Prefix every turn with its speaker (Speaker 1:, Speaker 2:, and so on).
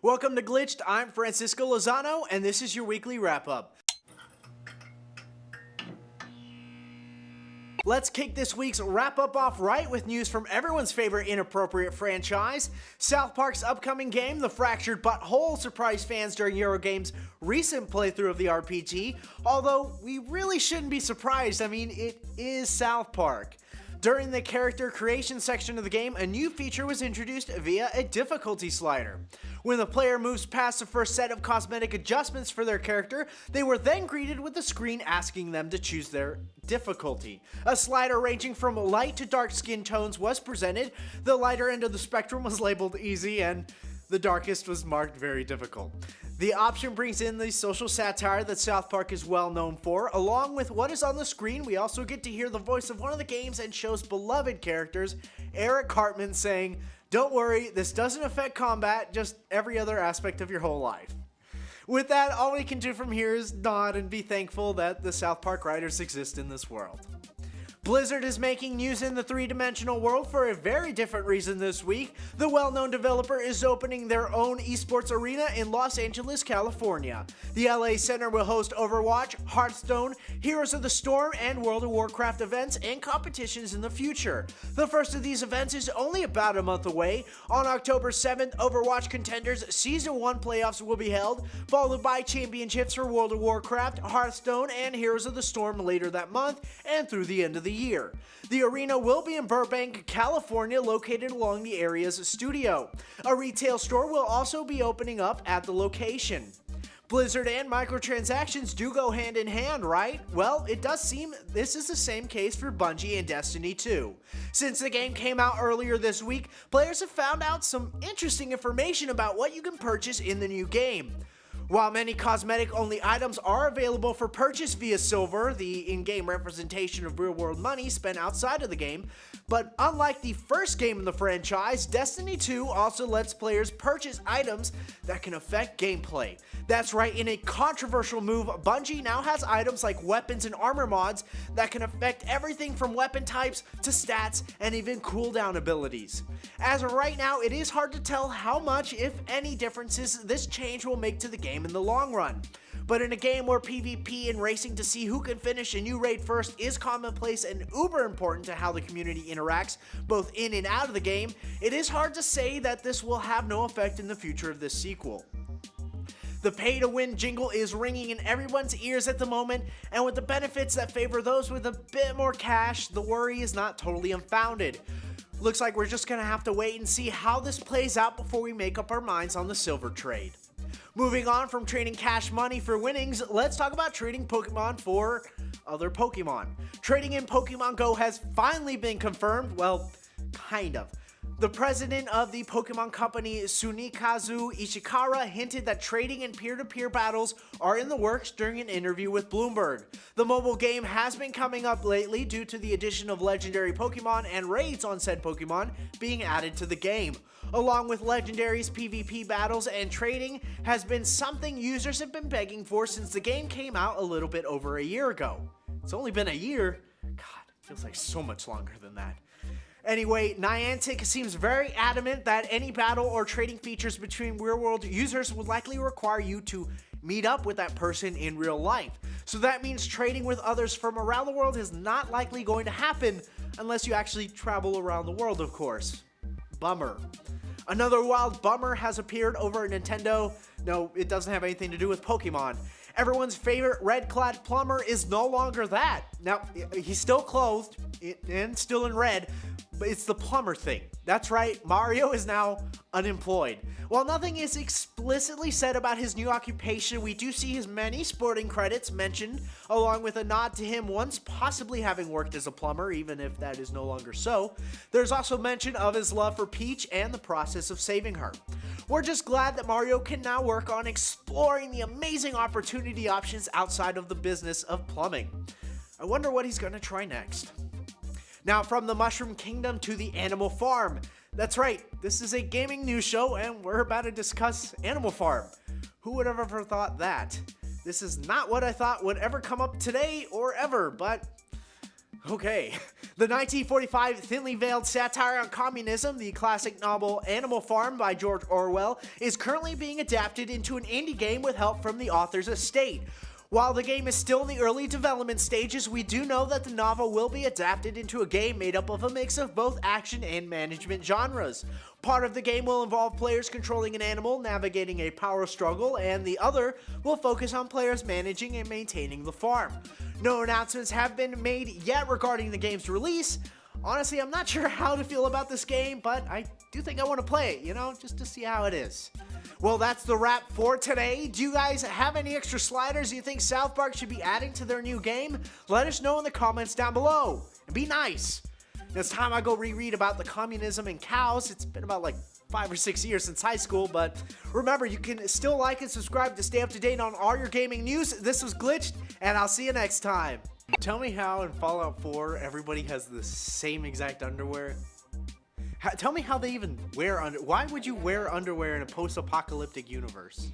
Speaker 1: Welcome to Glitched, I'm Francisco Lozano, and this is your weekly wrap-up. Let's kick this week's wrap-up off right with news from everyone's favorite inappropriate franchise. South Park's upcoming game, The Fractured Butthole, surprised fans during Eurogame's recent playthrough of the RPG, although we really shouldn't be surprised. I mean, it is South Park. During the character creation section of the game, a new feature was introduced via a difficulty slider. When the player moves past the first set of cosmetic adjustments for their character, they were then greeted with a screen asking them to choose their difficulty. A slider ranging from light to dark skin tones was presented. The lighter end of the spectrum was labeled easy, and the darkest was marked very difficult. The option brings in the social satire that South Park is well known for. Along with what is on the screen, we also get to hear the voice of one of the game's and show's beloved characters, Eric Cartman, saying, "Don't worry, this doesn't affect combat, just every other aspect of your whole life." With that, all we can do from here is nod and be thankful that the South Park writers exist in this world. Blizzard is making news in the three-dimensional world for a very different reason this week. The well-known developer is opening their own esports arena in Los Angeles, California. The LA Center will host Overwatch, Hearthstone, Heroes of the Storm, and World of Warcraft events and competitions in the future. The first of these events is only about a month away. On October 7th, Overwatch Contenders Season 1 playoffs will be held, followed by championships for World of Warcraft, Hearthstone, and Heroes of the Storm later that month and through the end of the year. The arena will be in Burbank, California, located along the area's studio. A retail store will also be opening up at the location. Blizzard and microtransactions do go hand in hand, right? Well, it does seem this is the same case for Bungie and Destiny 2. Since the game came out earlier this week, players have found out some interesting information about what you can purchase in the new game. While many cosmetic-only items are available for purchase via silver, the in-game representation of real-world money spent outside of the game, but unlike the first game in the franchise, Destiny 2 also lets players purchase items that can affect gameplay. That's right, in a controversial move, Bungie now has items like weapons and armor mods that can affect everything from weapon types to stats and even cooldown abilities. As of right now, it is hard to tell how much, if any, differences this change will make to the game in the long run. But in a game where PvP and racing to see who can finish a new raid first is commonplace and uber important to how the community interacts both in and out of the game, it is hard to say that this will have no effect in the future of this sequel. The pay-to-win jingle is ringing in everyone's ears at the moment, and with the benefits that favor those with a bit more cash, the worry is not totally unfounded. Looks like we're just gonna have to wait and see how this plays out before we make up our minds on the silver trade. Moving on from trading cash money for winnings, let's talk about trading Pokemon for other Pokemon. Trading in Pokemon Go has finally been confirmed, well, kind of. The president of the Pokemon company, Sunikazu Ishikara, hinted that trading and peer-to-peer battles are in the works during an interview with Bloomberg. The mobile game has been coming up lately due to the addition of legendary Pokemon and raids on said Pokemon being added to the game. Along with legendaries, PvP battles, and trading has been something users have been begging for since the game came out a little bit over a year ago. It's only been a year. God, it feels like so much longer than that. Anyway, Niantic seems very adamant that any battle or trading features between real-world users would likely require you to meet up with that person in real life. So that means trading with others from around the world is not likely going to happen unless you actually travel around the world, of course. Bummer. Another wild bummer has appeared over at Nintendo. No, it doesn't have anything to do with Pokemon. Everyone's favorite red-clad plumber is no longer that. Now, he's still clothed and still in red, but it's the plumber thing. That's right, Mario is now unemployed. While nothing is explicitly said about his new occupation, we do see his many sporting credits mentioned, along with a nod to him once possibly having worked as a plumber, even if that is no longer so. There's also mention of his love for Peach and the process of saving her. We're just glad that Mario can now work on exploring the amazing opportunity options outside of the business of plumbing. I wonder what he's gonna try next. Now, from the Mushroom Kingdom to the Animal Farm. That's right, this is a gaming news show and we're about to discuss Animal Farm. Who would have ever thought that? This is not what I thought would ever come up today or ever, but Okay. The 1945 thinly veiled satire on communism, the classic novel Animal Farm by George Orwell, is currently being adapted into an indie game with help from the author's estate. While the game is still in the early development stages, we do know that the novel will be adapted into a game made up of a mix of both action and management genres. Part of the game will involve players controlling an animal, navigating a power struggle, and the other will focus on players managing and maintaining the farm. No announcements have been made yet regarding the game's release. Honestly, I'm not sure how to feel about this game, but I do think I want to play it, just to see how it is. Well, that's the wrap for today. Do you guys have any extra sliders you think South Park should be adding to their new game? Let us know in the comments down below. And be nice. It's time I go reread about the communism and cows. It's been about 5 or 6 years since high school, but remember, you can still like and subscribe to stay up to date on all your gaming news. This was Glitched, and I'll see you next time. Tell me how in Fallout 4 everybody has the same exact underwear. Tell me how they even wear why would you wear underwear in a post-apocalyptic universe?